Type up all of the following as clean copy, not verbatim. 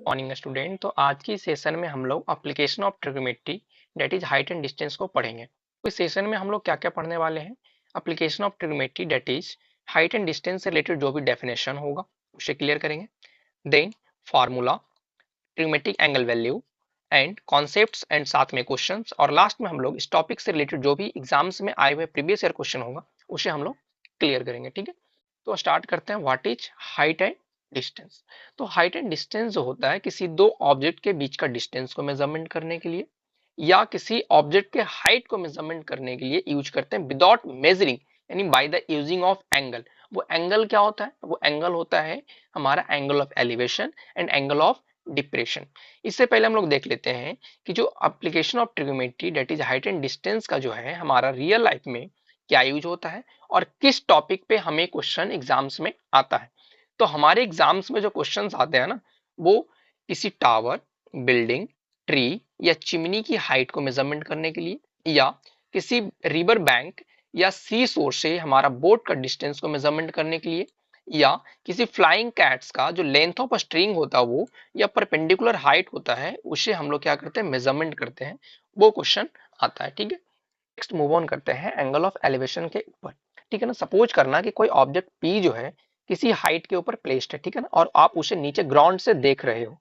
Morning student. तो आज की सेशन में हम लोग application of trigonometry that is height and distance को पढ़ेंगे। तो इस सेशन में हम लोग क्या क्या पढ़ने वाले हैं? Application of trigonometry that is height and distance से रिलेटेड जो भी डेफिनेशन होगा उसे क्लियर करेंगे। Then formula, trigonometric angle value and concepts and साथ में क्वेश्चंस, और लास्ट में हम लोग इस टॉपिक से रिलेटेड जो भी एग्जाम्स में आए हुए प्रीवियस ईयर क्वेश्चन होगा उसे हम लोग क्लियर करेंगे। ठीक है, तो स्टार्ट करते हैं। What is height and distance? तो हाइट एंड डिस्टेंस जो होता है किसी दो ऑब्जेक्ट के बीच का डिस्टेंस को मेजरमेंट करने के लिए या किसी ऑब्जेक्ट के हाइट को मेजरमेंट करने के लिए यूज करते हैं विदाउट मेजरिंग, यानी by the using of angle. वो एंगल क्या होता है? वो एंगल होता है हमारा angle of elevation and angle of depression. इससे पहले हम लोग देख लेते हैं कि जो application of trigonometry that is height and distance का जो है हमारा रियल लाइफ में क्या यूज होता है और किस टॉपिक पे हमें क्वेश्चन एग्जाम्स में आता है। तो हमारे एग्जाम्स में जो क्वेश्चंस आते हैं ना, वो किसी टावर, बिल्डिंग, ट्री या चिमनी की हाइट को मेजरमेंट करने के लिए, या किसी रिवर बैंक या सी सोर से हमारा बोट का डिस्टेंस को मेजरमेंट करने के लिए, या किसी फ्लाइंग कैट्स का जो लेंथ ऑफ स्ट्रिंग होता है वो या परपेंडिकुलर हाइट होता है उसे हम लोग क्या करते हैं? मेजरमेंट करते हैं। वो क्वेश्चन आता है। ठीक है, नेक्स्ट मूव ऑन करते हैं एंगल ऑफ एलिवेशन के ऊपर। ठीक है ना, सपोज करना कि कोई ऑब्जेक्ट पी जो है किसी हाइट के ऊपर प्लेस्ड है, ठीक है ना, और आप उसे नीचे ग्राउंड से देख रहे हो।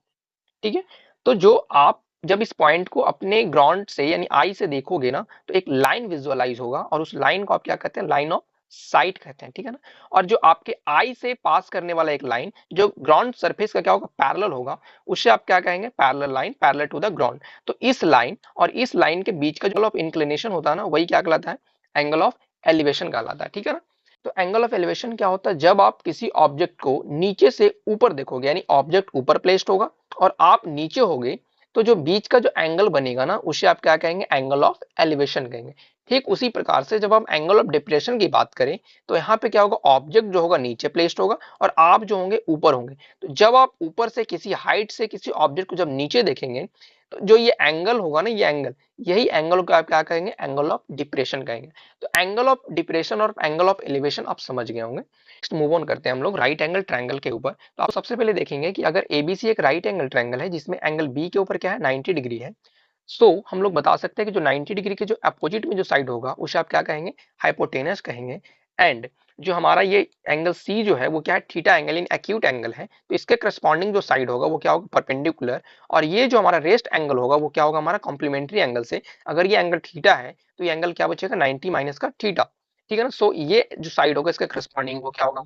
ठीक है, तो जो आप जब इस पॉइंट को अपने ग्राउंड से यानी आई से देखोगे ना, तो एक लाइन विजुअलाइज होगा और उस लाइन को आप क्या कहते हैं? लाइन ऑफ साइट कहते हैं। ठीक है ना, और जो आपके आई से पास करने वाला एक लाइन जो ग्राउंड सरफेस का क्या होगा? पैरेलल होगा, उसे आप क्या कहेंगे? Parallel line, parallel to the ground. तो इस लाइन और इस लाइन के बीच का जो एंगल ऑफ इंक्लिनेशन होता है ना, वही क्या कहलाता है? एंगल ऑफ एलिवेशन कहलाता है। ठीक है ना, तो एंगल ऑफ एलिवेशन क्या होता है? जब आप किसी ऑब्जेक्ट को नीचे से ऊपर देखोगे, यानी ऑब्जेक्ट ऊपर प्लेस्ड होगा और आप नीचे होगे, तो जो बीच का जो एंगल बनेगा ना, उसे आप क्या कहेंगे? एंगल ऑफ एलिवेशन कहेंगे। ठीक उसी प्रकार से जब हम एंगल ऑफ डिप्रेशन की बात करें, तो यहाँ पे क्या होगा? ऑब्जेक्ट जो होगा नीचे प्लेस्ड होगा और आप जो होंगे ऊपर होंगे। तो जब आप ऊपर से किसी हाइट से किसी ऑब्जेक्ट को जब नीचे देखेंगे, तो जो ये एंगल होगा ना, ये एंगल, यही एंगल को आप क्या कहेंगे? एंगल ऑफ डिप्रेशन कहेंगे। तो एंगल ऑफ डिप्रेशन और एंगल ऑफ एलिवेशन आप समझ गए होंगे। नेक्स्ट मूव ऑन करते हैं हम लोग राइट एंगल ट्रायंगल के ऊपर। तो आप सबसे पहले देखेंगे कि अगर एबीसी एक राइट एंगल ट्रायंगल है जिसमें एंगल बी के ऊपर क्या है? 90 डिग्री है। सो हम लोग बता सकते हैं कि जो 90 डिग्री के जो अपोजिट में जो साइड होगा उसे आप क्या कहेंगे? हाइपोटेनस कहेंगे। एंड जो हमारा ये एंगल सी जो है वो क्या है? Theta angle in acute angle है, तो इसके करस्पॉन्डिंग जो साइड होगा वो क्या होगा? परपेंडिकुलर। और ये जो हमारा रेस्ट एंगल होगा वो क्या होगा? हमारा कॉम्प्लीमेंट्री एंगल से। अगर ये एंगल थीटा है तो ये एंगल क्या बचेगा? 90 माइनस का थीटा। ठीक है ना, सो ये जो साइड होगा इसके करस्पॉन्डिंग वो क्या होगा?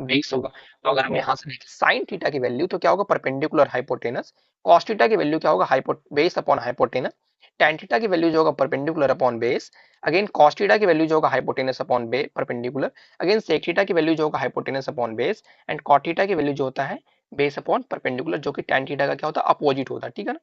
बेस होगा। तो अगर हम यहाँ से देखें साइन थीटा की वैल्यू तो क्या होगा? Perpendicular hypotenuse. कॉस थीटा की वैल्यू क्या होगा? Base upon hypotenuse. tan theta की वैल्यू जो होगा perpendicular upon base. Again cos theta की वैल्यू जो होगा हाइपोटेनस अपॉन बे परपेंडिकुलर। अगेन sec थीटा की वैल्यू जो होगा hypotenuse upon base. And cot theta की वैल्यू जो होता है बेस अपॉन परपेंडिकुलर, जो कि tan थीटा का क्या होता है? अपोजिट होता है। ठीक है ना,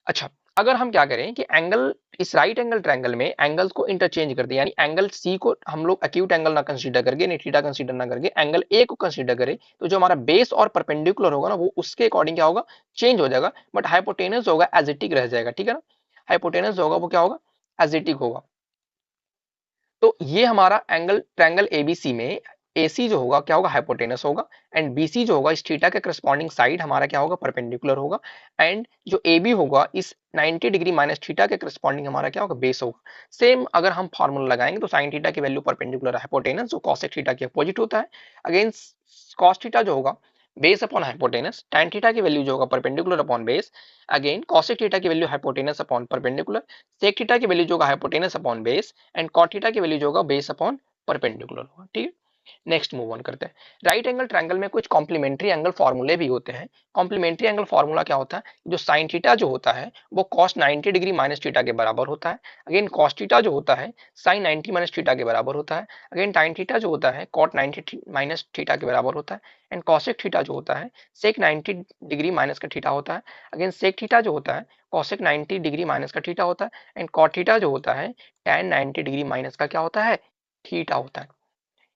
अच्छा, अगर हम क्या करें कि एंगल इस राइट एंगल ट्रायंगल में एंगल्स को इंटरचेंज कर दे, यानी एंगल सी को हम लोग एक्यूट एंगल ना कंसीडर करके, नहीं थीटा कंसीडर ना करके एंगल ए को कंसीडर करें, तो जो हमारा बेस और परपेंडिकुलर होगा ना वो उसके अकॉर्डिंग क्या होगा? चेंज हो जाएगा, बट हाइपोटेनस होगा एजिटिक रह जाएगा। ठीक है ना, हाइपोटेनस होगा वो क्या होगा? एजिटिक होगा। तो ये हमारा एंगल ट्रायंगल एबीसी में AC जो होगा क्या होगा? हाइपोटेनस होगा। एंड BC जो होगा इस थीटा के करस्पॉन्डिंग साइड हमारा क्या होगा? परपेंडिकुलर होगा। एंड जो AB होगा इस 90 डिग्री माइनस थीटा के करस्पॉन्डिंग हमारा क्या होगा? बेस होगा। सेम अगर हम फॉर्मूला लगाएंगे तो साइन थीटा की वैल्यू परपेंडिकुलर हाइपोटेनस जो कॉसेक थीटा के अपोजिट होता है। अगेन कॉस थीटा जो होगा base upon hypotenuse. tan theta की वैल्यू जो होगा perpendicular upon base. Again cosec theta की value hypotenuse upon perpendicular. sec theta की वैल्यू जो होगा hypotenuse upon base. And cot theta की वैल्यू जो होगा बेस अपॉन परपेंडिकुलर होगा। ठीक है, नेक्स्ट मूव ऑन करते हैं। राइट एंगल ट्रायंगल में कुछ कॉम्प्लीमेंट्री एंगल फॉर्मूले भी होते हैं। कॉम्प्लीमेंट्री एंगल फॉर्मूला क्या होता है? जो साइन थीटा जो होता है वो cos 90 डिग्री माइनस थीटा के बराबर होता है। अगेन cos थीटा जो होता है sin 90 माइनस थीटा के बराबर होता है। अगेन tan थीटा जो होता है cot 90 माइनस थीटा के बराबर होता है। एंड cosec थीटा जो होता है sec 90 डिग्री माइनस का थीटा होता है। अगेन sec थीटा जो होता है cosec 90 डिग्री माइनस का थीटा होता है। एंड cot थीटा जो होता है tan 90 डिग्री माइनस का क्या होता है? थीटा होता है।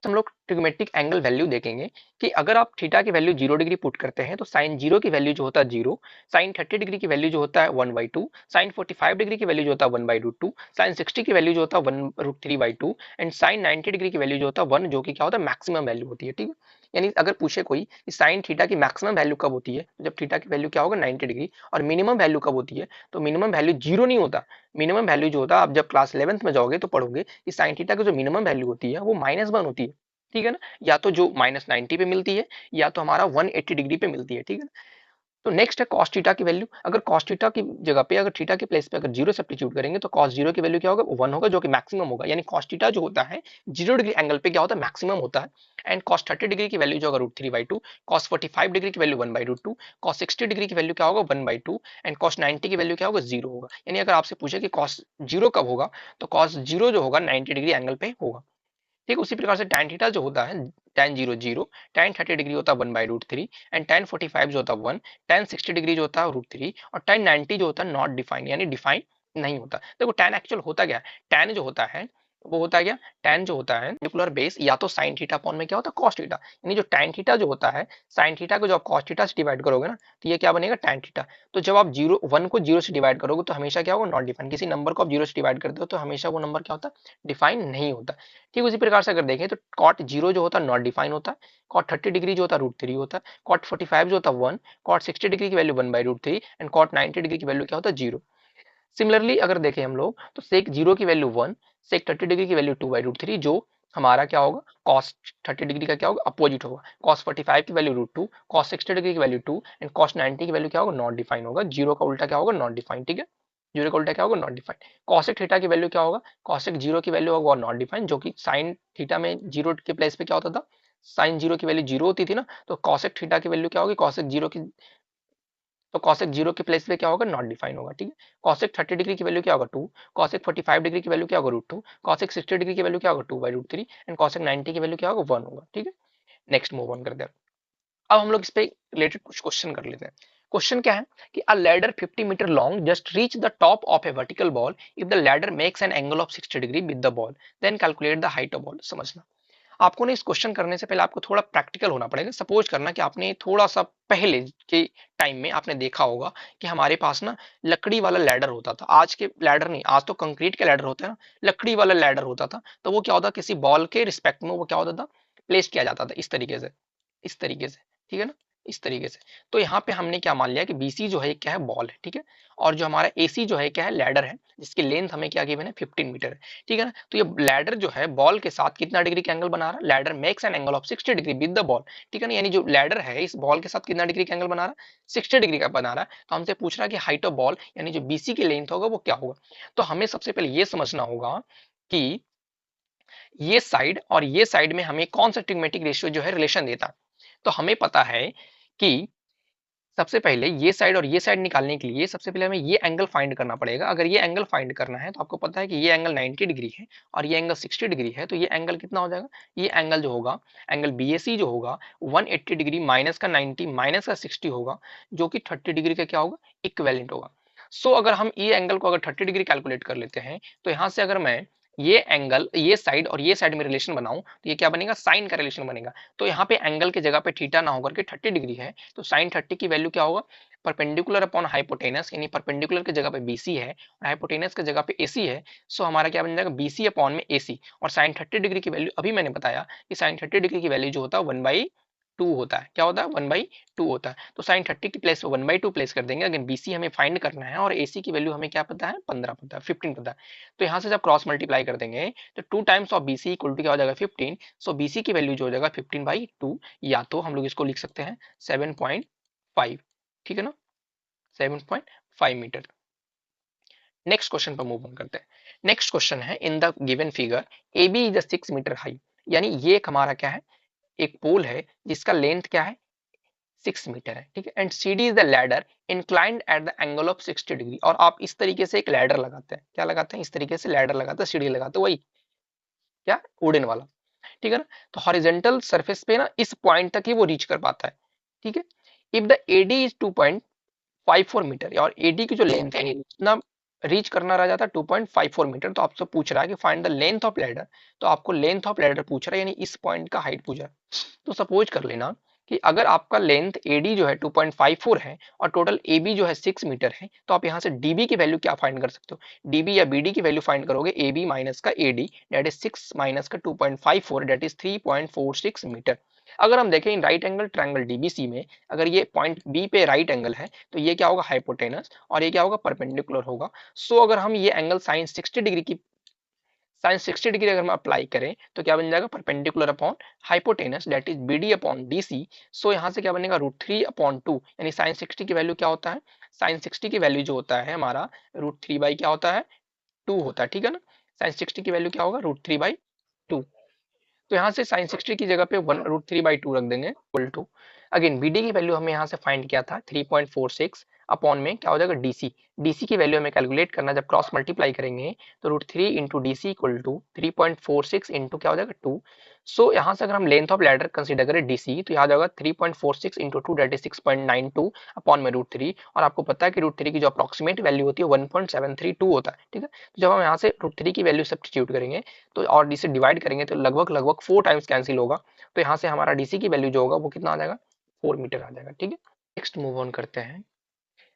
तो हम लोग ट्रिग्नोमेट्रिक एंगल वैल्यू देखेंगे कि अगर आप थीटा की वैल्यू 0 डिग्री पुट करते हैं तो साइन 0 की वैल्यू जो होता है 0, साइन 30 डिग्री की वैल्यू जो होता है 1/2, साइन 45 डिग्री की वैल्यू जो होता है 1/√2, साइन 60 की वैल्यू जो होता है 1√3/2 एंड साइन 90 डिग्री की वैल्यू जो होता है 1, जो कि क्या होता है मैक्सिमम वैल्यू होती है। ठीक है, यानी अगर पूछे कोई कि साइन थीटा की मैक्सिमम वैल्यू कब होती है, तो जब थीटा की वैल्यू क्या होगा 90 डिग्री, और मिनिमम वैल्यू कब होती है, तो मिनिमम वैल्यू 0 नहीं होता। मिनिमम वैल्यू जो होता है आप जब क्लास 11th में जाओगे तो पढ़ोगे कि साइन थीटा की जो मिनिमम वैल्यू होती है वो -1 होती है। ठीक है ना, या तो जो -90 पे मिलती है या तो हमारा 180 डिग्री पे मिलती है। ठीक है, तो नेक्स्ट है कॉस थीटा की वैल्यू। अगर कॉस थीटा की जगह पे अगर थीटा के प्लेस पे अगर 0 सब्स्टिट्यूट करेंगे तो कॉस 0 की वैल्यू क्या होगा 1 होगा, जो कि मैक्सिमम होगा। यानी कॉस थीटा जो होता है 0 डिग्री एंगल पे क्या होता है मैक्सिमम होता है। एंड कॉस 30 डिग्री की वैल्यू जो होगा √3/2, कॉस 45 डिग्री की वैल्यू 1/√2, कॉस 60 डिग्री की वैल्यू क्या होगा 1/2 एंड कॉस 90 की वैल्यू क्या होगा 0 होगा। यानी अगर आपसे पूछे कि कॉस 0 कब होगा, तो कॉस 0 जो होगा 90 डिग्री एंगल पे होगा। ठीक, उसी प्रकार से tan थीटा जो होता है tan 0 0, tan 30 डिग्री होता है 1/√3 एंड tan 45 जो होता है 1, tan 60 डिग्री जो होता है √3 और tan 90 जो होता है नॉट डिफाइंड, यानी डिफाइन नहीं होता। देखो tan एक्चुअल होता क्या है, tan जो होता है वो होता है क्या, tan जो होता है पर्टिकुलर बेस या तो sin थीटा अपॉन में क्या होता है cos थीटा, यानी जो tan थीटा जो होता है sin थीटा को जब cos थीटा से डिवाइड करोगे ना तो ये क्या बनेगा tan थीटा। तो जब आप 1 को 0 से डिवाइड करोगे तो हमेशा क्या होगा नॉट डिफाइंड, किसी नंबर को आप 0 से डिवाइड करते हो तो हमेशा वो नंबर क्या होता है डिफाइन नहीं होता। ठीक, उसी प्रकार से अगर देखें तो कॉट 0 जो होता है नॉट डिफाइन होता है, कॉट 30 डिग्री जो होता है √3 होता है, कॉट 45 जो होता है 1, कॉट 60 डिग्री की वैल्यू 1/√3 एंड कॉट 90 डिग्री की वैल्यू क्या होता है 0। सिमिलरली अगर देखें हम लोग तो सेक 0 की वैल्यू 1, सेक 30 डिग्री की वैल्यू 2/√3, जो हमारा क्या होगा कॉस 30 डिग्री का क्या होगा अपोजिट होगा, कॉस 45 की वैल्यू √2, कॉस 60 डिग्री की वैल्यू 2 एंड कॉस 90 की वैल्यू क्या होगा नॉट डिफाइन होगा। 0 का उल्टा क्या होगा नॉट डिफाइन। ठीक है, 0 का उल्टा क्या होगा नॉट डिफाइन। कॉसेक थीटा की वैल्यू क्या होगा, कॉसेक 0 की वैल्यू होगा नॉट डिफाइन, जो कि साइन थीटा में 0 के प्लेस पे क्या होता था, साइन 0 की वैल्यू 0 होती थी ना, तो कॉसेक थीटा की वैल्यू क्या होगी कॉसेक 0 की, तो कॉसेक 0 के प्लेस पे क्या होगा नॉट डिफाइन होगा। ठीक है, कॉसेक 30 डिग्री की वैल्यू क्या होगा 2, कॉसेक 45 डिग्री की वैल्यू क्या होगा √2, कॉसेक 60 डिग्री की वैल्यू क्या होगा 2/√3 एंड कॉसेक 90 की वैल्यू क्या होगा 1 होगा। ठीक है, नेक्स्ट मूव ऑन करते हैं। अब हम लोग इस पे रिलेटेड कुछ क्वेश्चन कर लेते हैं। क्वेश्चन क्या है कि a ladder 50 metre long just reach the top of a vertical wall if the ladder makes an angle of 60 degree with the wall, then calculate the height of wall. समझना, आपको ना इस क्वेश्चन करने से पहले आपको थोड़ा प्रैक्टिकल होना पड़ेगा। सपोज करना कि आपने थोड़ा सा पहले के टाइम में आपने देखा होगा कि हमारे पास ना लकड़ी वाला लैडर होता था। आज के लैडर नहीं, आज तो कंक्रीट के लैडर होते हैं ना, लकड़ी वाला लैडर होता था। तो वो क्या होता किसी बॉल के रिस्पेक्ट में वो क्या होता था प्लेस किया जाता था इस तरीके से, इस तरीके से। ठीक है ना, इस तरीके से। तो यहाँ पे हमने क्या मान लिया कि बीसी जो है क्या है बॉल है। ठीक है, और जो हमारा एसी जो है क्या है लैडर है, जिसकी लेंथ हमें क्या गिवन है 15 मीटर है। ठीक है ना, तो ये लैडर जो है बॉल के साथ कितना डिग्री का एंगल बना रहा है, ladder makes an angle of 60 degree with the ball. ठीक है ना, यानी जो लैडर है इस बॉल के साथ कितना डिग्री का एंगल बना रहा है 60 डिग्री का बना रहा है। तो हमसे पूछ रहा है कि हाइट ऑफ बॉल यानी जो बीसी की लेंथ होगा वो क्या होगा। तो हमें सबसे पहले ये समझना होगा कि ये साइड और ये साइड में हमें कौन सा ट्रिग्मेटिक रेशियो जो है रिलेशन देता है। तो हमें पता है कि सबसे पहले ये साइड और ये साइड निकालने के लिए सबसे पहले हमें ये एंगल फाइंड करना पड़ेगा। अगर ये एंगल फाइंड करना है तो आपको पता है कि ये एंगल 90 डिग्री है और ये एंगल 60 डिग्री है, तो ये एंगल कितना हो जाएगा, ये एंगल जो होगा एंगल बीएसी जो होगा 180 डिग्री माइनस का 90 माइनस का 60 होगा, जो कि 30 डिग्री का क्या होगा इक्विवेलेंट होगा। सो अगर हम ये एंगल को अगर 30 डिग्री कैलकुलेट कर लेते हैं तो यहाँ से अगर मैं ये एंगल ये साइड और ये साइड में रिलेशन बनाऊं तो ये क्या बनेगा साइन का रिलेशन बनेगा। तो यहाँ पे एंगल की जगह पे थीटा ना होकर के 30 डिग्री है, तो साइन 30 की वैल्यू क्या होगा परपेंडिकुलर अपॉन हाइपोटेनस, यानी परपेंडिकुलर की जगह पे बीसी है और हाइपोटेनस की जगह पे एसी है। सो हमारा क्या बन जाएगा बीसी अपॉन में एसी, और साइन 30 डिग्री की वैल्यू अभी मैंने बताया कि साइन 30 डिग्री की वैल्यू जो होता है 1/2 होता है। क्या होता है 1/2 होता है। तो साइन 30 की प्लेस पे 1/2 प्लेस कर देंगे। अगर बीसी हमें फाइंड करना है और एसी की वैल्यू हमें क्या पता है 15 पता है 15 पता है। तो यहाँ से जब क्रॉस मल्टीप्लाई कर देंगे तो 2 times of BC equal to क्या हो जाएगा 15। सो बीसी की वैल्यू जो हो जाएगा 15/2, या तो हम लोग इसको लिख सकते हैं 7.5। ठीक है ना, 7.5 मीटर। नेक्स्ट क्वेश्चन पर मूव ऑन करते हैं। नेक्स्ट क्वेश्चन है in the given figure A B is 6 metre high, यानी ये एक हमारा क्या है एक पोल है जिसका लेंथ क्या है 6 मीटर है। ठीक है, and C D is the ladder inclined at the angle of 60 degree. और आप इस तरीके से एक लैडर लगाते हैं, क्या लगाते हैं इस तरीके से लैडर लगाते हैं सीढ़ी लगाते हैं, वही क्या वुडन वाला। ठीक है ना, तो हॉरिजेंटल सरफेस पे ना इस पॉइंट तक ही वो रीच कर पाता है। ठीक है, if the AD is 2.54 metre और एडी की जो लेंथ है इतना रीच करना रह जाता है 2.54 मीटर। तो आपसे पूछ रहा है कि find the length of ladder, तो आपको लेंथ ऑफ लैडर पूछ रहा है, यानी इस पॉइंट का हाइट पूछ रहा है। तो सपोज कर लेना कि अगर आपका लेंथ एडी जो है 2.54 है और टोटल एबी जो है 6 मीटर है, तो आप यहाँ से डीबी की वैल्यू क्या फाइंड कर सकते हो, डीबी या बीडी की वैल्यू फाइंड करोगे, एबी माइनस का एडी दैट इज 6 माइनस का 2.54 दैट इज 3.46 मीटर। अगर हम देखें इन राइट एंगल ट्रायंगल डीबीसी में, अगर ये पॉइंट बी पे राइट एंगल है तो ये क्या होगा, हाइपोटेनस, और ये क्या होगा, परपेंडिकुलर होगा। सो अगर हम ये एंगल साइन 60 डिग्री अगर हम अप्लाई करें तो क्या बन जाएगा, perpendicular upon hypotenuse that is BD upon DC. So यहाँ से क्या बनेगा, √3/2, यानी साइन 60 की वैल्यू क्या होता है, साइन 60 की वैल्यू जो होता है हमारा √3 क्या होता है, 2 होता है, ठीक है ना। साइन 60 की वैल्यू क्या होगा, √3/2। तो यहाँ से साइन 60 की जगह पे 1√3/2 रख देंगे इक्वल टू, अगेन बीडी की वैल्यू हमें यहाँ से फाइंड किया था 3.46 अपॉन में क्या हो जाएगा डीसी, डीसी की वैल्यू हमें कैलकुलेट करना, जब क्रॉस मल्टीप्लाई करेंगे तो √3 into D C equal to 3.46 into क्या हो जाएगा 2। सो यहाँ से अगर हम लेंथ ऑफ लैडर कंसीडर करें डीसी तो यहाँ जाएगा 3.46 इंटू 2 दैट इज 6.92 अपॉन में √3, और आपको पता है कि √3 की जो अप्रोक्सीमेट वैल्यू होती है 1.732 होता है, ठीक है। तो जब हम यहाँ से √3 की वैल्यू सब्स्टिट्यूट करेंगे तो और इसे डिवाइड करेंगे तो लगभग लगभग 4 टाइम्स कैंसिल होगा। तो यहाँ से हमारा डीसी की वैल्यू जो होगा वो कितना आ जाएगा, 4 मीटर आ जाएगा, ठीक है। नेक्स्ट मूव ऑन करते हैं।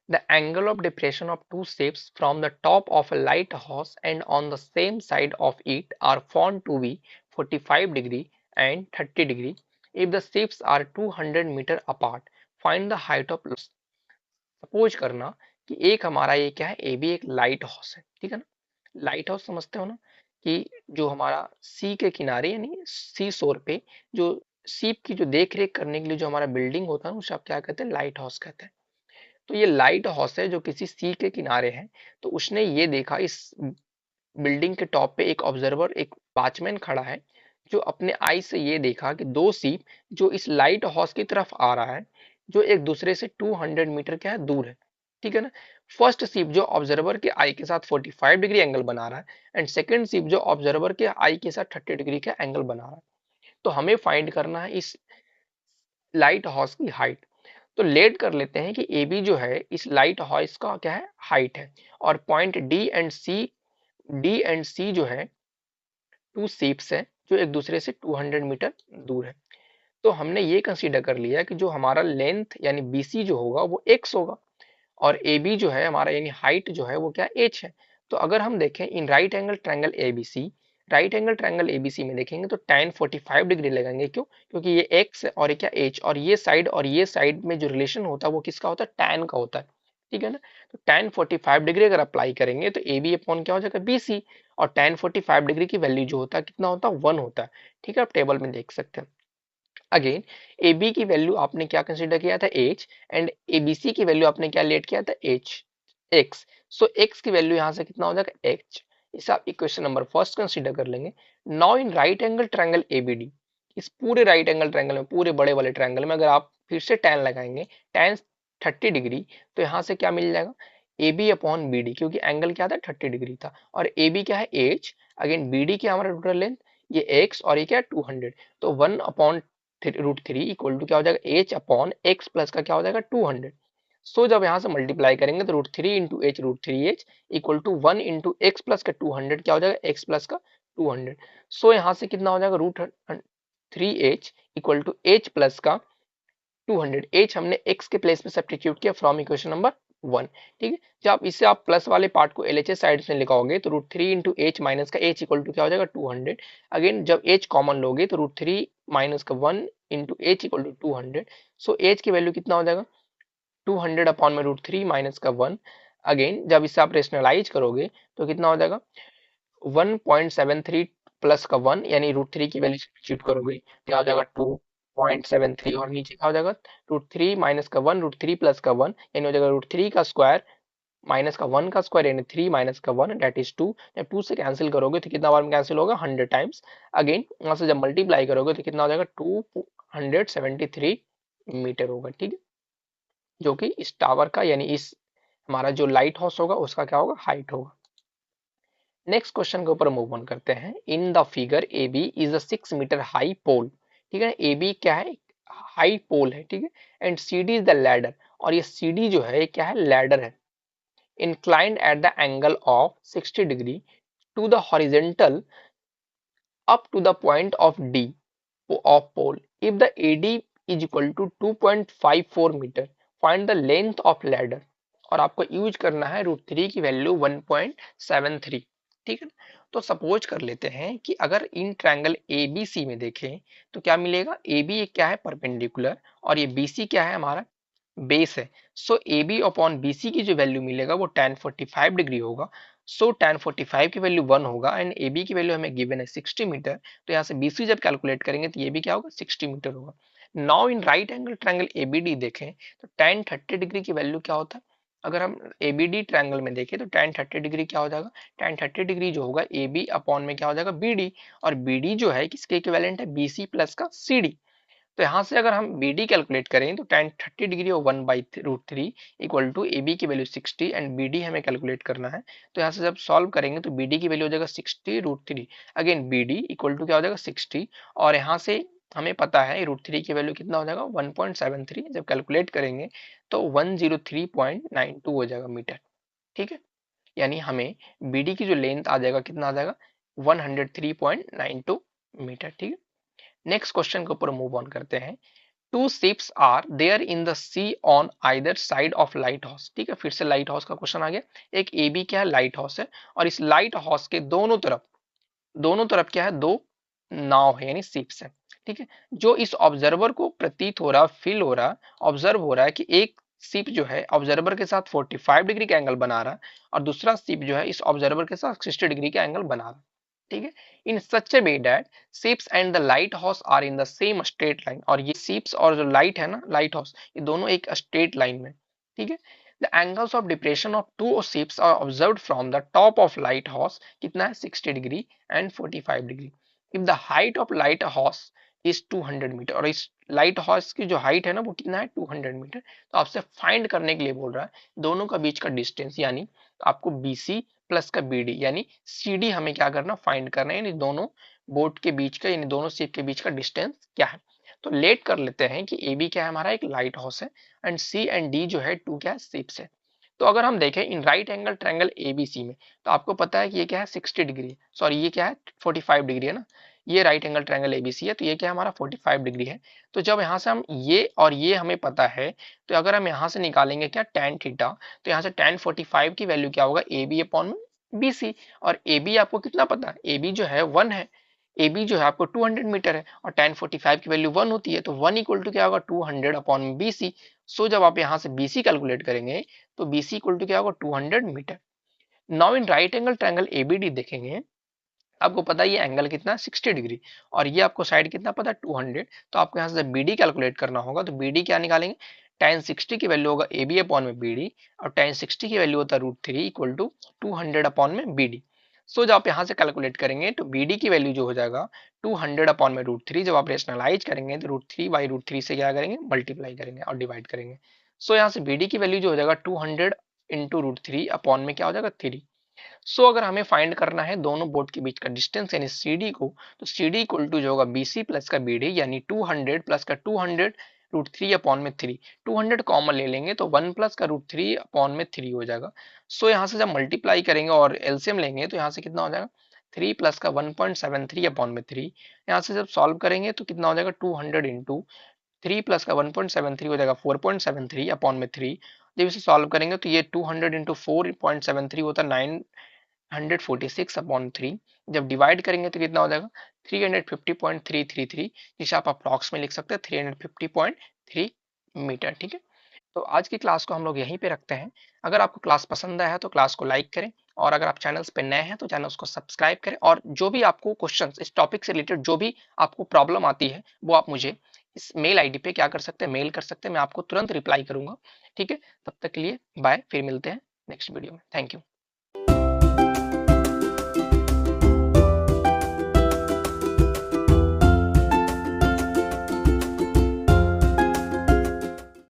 The angle of depression of two ships from the top of a lighthouse and on the same side of it are found to be 45 degree and 30 degree if the ships are 200 metre apart, find the height of. Suppose करना कि एक हमारा ये क्या है, ए भी एक light house है, ठीक है ना। लाइट हाउस समझते हो ना, कि जो हमारा सी के किनारे यानी सी शोर पे जो सीप की जो देख रेख करने के लिए जो हमारा बिल्डिंग होता है उसे आप क्या कहते हैं, लाइट हाउस कहते हैं। तो ये लाइट हाउस है जो किसी सी के किनारे है। तो उसने ये देखा, इस बिल्डिंग के टॉप पे एक ऑब्जर्वर एक वॉचमैन खड़ा है, जो अपने आई से ये देखा कि दो सीप जो इस लाइट हाउस की तरफ आ रहा है, जो एक दूसरे से 200 मीटर क्या है दूर है, ठीक है ना। फर्स्ट सीप जो ऑब्जर्वर के आई के साथ 45 डिग्री एंगल बना रहा है, एंड सेकंड सीप जो ऑब्जर्वर के आई के साथ 30 डिग्री का एंगल बना रहा है। तो हमें फाइंड करना है इस लाइट हाउस की हाइट। तो लेट कर लेते हैं कि ए बी जो है इस लाइट हाउस का क्या है, हाइट है, और पॉइंट डी एंड सी जो है टू सीप्स है जो एक दूसरे से 200 मीटर दूर है। तो हमने ये कंसीडर कर लिया कि जो हमारा लेंथ यानी बीसी जो होगा वो एक्स होगा, और ए बी जो है हमारा यानी हाइट जो है वो क्या एच है। तो अगर हम देखें इन right angle triangle ABC, right angle triangle ABC में देखेंगे तो tan 45 डिग्री लगाएंगे, क्यों, क्योंकि ये एक्स है और ये क्या एच, और ये साइड में जो रिलेशन होता है वो किसका होता है, tan का होता है, ठीक है ना। तो tan 45 डिग्री अगर अप्लाई करेंगे तो ए बी अपॉन क्या हो जाएगा, बी सी, और tan 45 डिग्री की वैल्यू जो होता है कितना होता है, 1 होता है, ठीक है। आप टेबल में देख सकते हैं। अगेन ए बी की वैल्यू आपने क्या कंसीडर किया था, H, and A B C की वैल्यू आपने क्या लेट किया था, एच एक्स। सो एक्स की वैल्यू यहाँ से कितना हो जाएगा, एच। इसे आप इक्वेशन नंबर फर्स्ट कंसीडर कर लेंगे। Now in right angle triangle ABD, इस पूरे राइट एंगल ट्रायंगल में, पूरे बड़े वाले ट्रायंगल में अगर आप फिर से tan लगाएंगे, tan 30 डिग्री, तो यहाँ से क्या मिल जाएगा, A B upon B D, क्योंकि एंगल क्या था, 30 डिग्री था, और ए बी क्या है, एच, अगेन बी डी क्या हमारा टोटल लेंथ, ये एक्स, और ये क्या है 200। तो 1/√3 इक्वल टू क्या हो जाएगा, एच अपॉन एक्स प्लस का क्या हो जाएगा, 200। सो जब यहाँ से मल्टीप्लाई करेंगे तो √3 into H, √3h equal to 1 into X plus का 200 क्या हो जाएगा, एक्स प्लस का 200। सो यहाँ से कितना हो जाएगा, √3h equal to H plus का 200, एच हमने एक्स के प्लेस में सब्स्टिट्यूट किया फ्रॉम इक्वेशन नंबर 1, ठीक है। जब इसे आप प्लस वाले पार्ट को एलएचएस साइड से लिखाओगे तो √3 इंटू एच माइनस का एच इक्वल टू क्या हो जाएगा, 200। अगेन जब एच कॉमन लोगे तो √3 माइनस का 1 into H equal to 200। So H की वैल्यू कितना हो जाएगा, 200 अपॉन में √3 माइनस का 1। अगेन जब इसे आप रेशनलाइज करोगे तो कितना हो जाएगा, 1.73 प्लस का 1, यानी √3 की वैल्यू सब्स्टिट्यूट करोगे क्या हो जाएगा, 2.73, और नीचे क्या हो जाएगा, √3 माइनस का 1, √3 प्लस का 1, यानी हो जाएगा √3 का स्क्वायर माइनस का 1 का स्क्वायर, यानी 3 माइनस का 1 दैट इज 2। जब 2 से कैंसिल करोगे तो कितना बार में कैंसिल होगा, 100 टाइम्स। अगेन वहां से जब मल्टीप्लाई करोगे तो कितना हो जाएगा, 273 मीटर होगा, ठीक है, जो कि इस टावर का यानी इस हमारा जो लाइट हाउस होगा उसका क्या होगा, हाइट होगा। नेक्स्ट क्वेश्चन के ऊपर मूव ऑन करते हैं। In the figure A B is a 6 metre high pole, ठीक है, ए बी क्या है, हाई पोल है, ठीक है, and C D is the ladder, और ये सी डी जो है क्या है, लैडर है, inclined at the angle of 60 degree to the horizontal up to the point of D of pole. If the AD is equal to 2.54 metre, find the length of ladder. और आपको use करना है √3 की value 1.73। ठीक है, तो suppose कर लेते हैं कि अगर इन ट्रायंगल ABC में देखें तो क्या मिलेगा, AB क्या है परपेंडिकुलर और ये BC क्या है हमारा बेस है। So A B upon B C की जो वैल्यू मिलेगा वो tan 45 डिग्री होगा। सो tan 45 की वैल्यू 1 होगा एंड ए बी की वैल्यू हमें गिवन है 60 मीटर। तो यहाँ से बी सी जब कैलकुलेट करेंगे तो ये भी क्या होगा 60 मीटर होगा। Now in right angle triangle A B D देखें तो tan 30 डिग्री की वैल्यू क्या होता है। अगर हम ए बी डी ट्रायंगल में देखें तो tan 30 डिग्री क्या हो जाएगा, tan 30 डिग्री जो होगा ए बी अपॉन में क्या हो जाएगा बी डी, और बी डी जो है किसके इक्विवेलेंट है बी सी प्लस का सी डी। तो यहाँ से अगर हम बी डी कैलकुलेट करें तो tan 30 डिग्री और 1/√3 इक्वल टू ए बी की वैल्यू 60 एंड बी डी हमें कैलकुलेट करना है। तो यहाँ से जब सॉल्व करेंगे तो बी डी की वैल्यू हो जाएगा 60√3, again B D equal to क्या हो जाएगा 60, और यहाँ से हमें पता है √3 की वैल्यू कितना हो जाएगा 1.73, जब कैलकुलेट करेंगे तो 103.92 हो जाएगा मीटर। ठीक है, यानी हमें बी डी की जो लेंथ आ जाएगा कितना आ जाएगा 103.92 मीटर। ठीक है, नेक्स्ट क्वेश्चन के ऊपर मूव ऑन करते हैं। Two ships are there in the sea on either side of lighthouse. ठीक है, फिर से लाइट हाउस का क्वेश्चन आ गया। एक ए बी क्या है लाइट हाउस है, और इस लाइट हाउस के दोनों तरफ क्या है दो नाव है यानी शिप्स है। ठीक है, जो इस ऑब्जर्वर को प्रतीत हो रहा फील हो रहा ऑब्जर्व हो रहा है कि एक शिप जो है ऑब्जर्वर के साथ 45 डिग्री का एंगल बना रहा है और दूसरा शिप जो है इस ऑब्जर्वर के साथ 60 डिग्री का एंगल बना रहा है। ठीक है, in such a way that ships and the light house are in the same straight line, और ये शिप्स और जो लाइट है ना लाइट हाउस ये दोनों एक स्ट्रेट लाइन में। ठीक है, the angles of depression of two ships are observed from the top of lighthouse कितना है 60 degree and 45 degree. If the height of lighthouse is 200 metre, और इस लाइट हाउस की जो हाइट है ना वो कितना है 200 मीटर। तो आपसे फाइंड करने के लिए बोल रहा है दोनों का बीच का डिस्टेंस, यानी आपको BC प्लस का BD यानी CD हमें क्या करना फाइंड करना है, यानी दोनों बोट के बीच का यानी दोनों शिप के बीच का डिस्टेंस क्या है। तो लेट कर लेते हैं कि AB क्या है हमारा एक लाइट हाउस है एंड C एंड D जो है टू क्या है शिप्स है। तो अगर हम देखें इन राइट एंगल ट्रायंगल ABC में तो आपको पता है कि ये क्या है 60 डिग्री, सॉरी ये क्या है 45 डिग्री है ना, ये राइट एंगल ट्रायंगल ABC है तो ये क्या है हमारा 45 डिग्री है। तो जब यहाँ से हम ये और ये हमें पता है तो अगर हम यहाँ से निकालेंगे क्या tan थीटा, तो यहाँ से tan 45 की वैल्यू क्या होगा AB अपॉन BC, और AB आपको कितना पता है AB जो है 1 है, AB जो है आपको 200 मीटर है और tan 45 की वैल्यू 1 होती है तो 1 इक्वल टू क्या होगा 200 अपॉन BC। सो जब आप यहाँ से BC कैलकुलेट करेंगे तो BC इक्वल टू क्या होगा 200 metre. Now in right angle triangle ABD देखेंगे, आपको पता है ये एंगल कितना 60 डिग्री और ये आपको साइड कितना पता है 200, तो आपको यहाँ से जब BD कैलकुलेट करना होगा तो BD क्या निकालेंगे tan 60 की वैल्यू होगा AB अपॉन में BD, और tan 60 की वैल्यू होता है √3 इक्वल टू 200 अपॉन में BD। सो जब आप यहाँ से कैलकुलेट करेंगे तो BD की वैल्यू जो हो जाएगा 200 अपॉन में √3, जब आप रेशनलाइज करेंगे तो √3/√3 से क्या करेंगे मल्टीप्लाई करेंगे और डिवाइड करेंगे। सो यहाँ से BD की वैल्यू जो हो जाएगा 200 इंटू √3 अपॉन में क्या हो जाएगा 3। सो अगर हमें फाइंड करना है दोनों बोर्ड के बीच का डिस्टेंस यानी CD को, तो CD इक्वल टू जो होगा BC प्लस का BD यानी 200 प्लस का 200 √3 अपॉन में 3, 200 कॉमन ले लेंगे तो 1 प्लस का √3 अपॉन में 3 हो जाएगा। सो यहाँ से जब मल्टीप्लाई करेंगे और एलसीएम लेंगे तो यहाँ से कितना हो जाएगा 3 प्लस का 1.73 अपॉन में 3, यहाँ से जब सॉल्व करेंगे तो कितना हो जाएगा 200 इंटू 3 प्लस का 1.73 हो जाएगा 4.73 अपॉन में 3। जब इसे सॉल्व करेंगे तो ये 200 इंटू 4.73 होता है 946 अपॉन 3, जब डिवाइड करेंगे तो कितना हो जाएगा 350.333, जिसे आप अप्रॉक्स में लिख सकते हैं 350.3 मीटर। ठीक है, तो आज की क्लास को हम लोग यहीं पे रखते हैं। अगर आपको क्लास पसंद आया है तो क्लास को लाइक करें, और अगर आप चैनल्स पे नए हैं तो चैनल्स को सब्सक्राइब करें, और जो भी आपको क्वेश्चंस इस टॉपिक से रिलेटेड जो भी आपको प्रॉब्लम आती है वो आप मुझे इस मेल आईडी पे क्या कर सकते हैं मेल कर सकते हैं, मैं आपको तुरंत रिप्लाई करूंगा। ठीक है, तब तक के लिए बाय, फिर मिलते हैं नेक्स्ट वीडियो में। Thank you.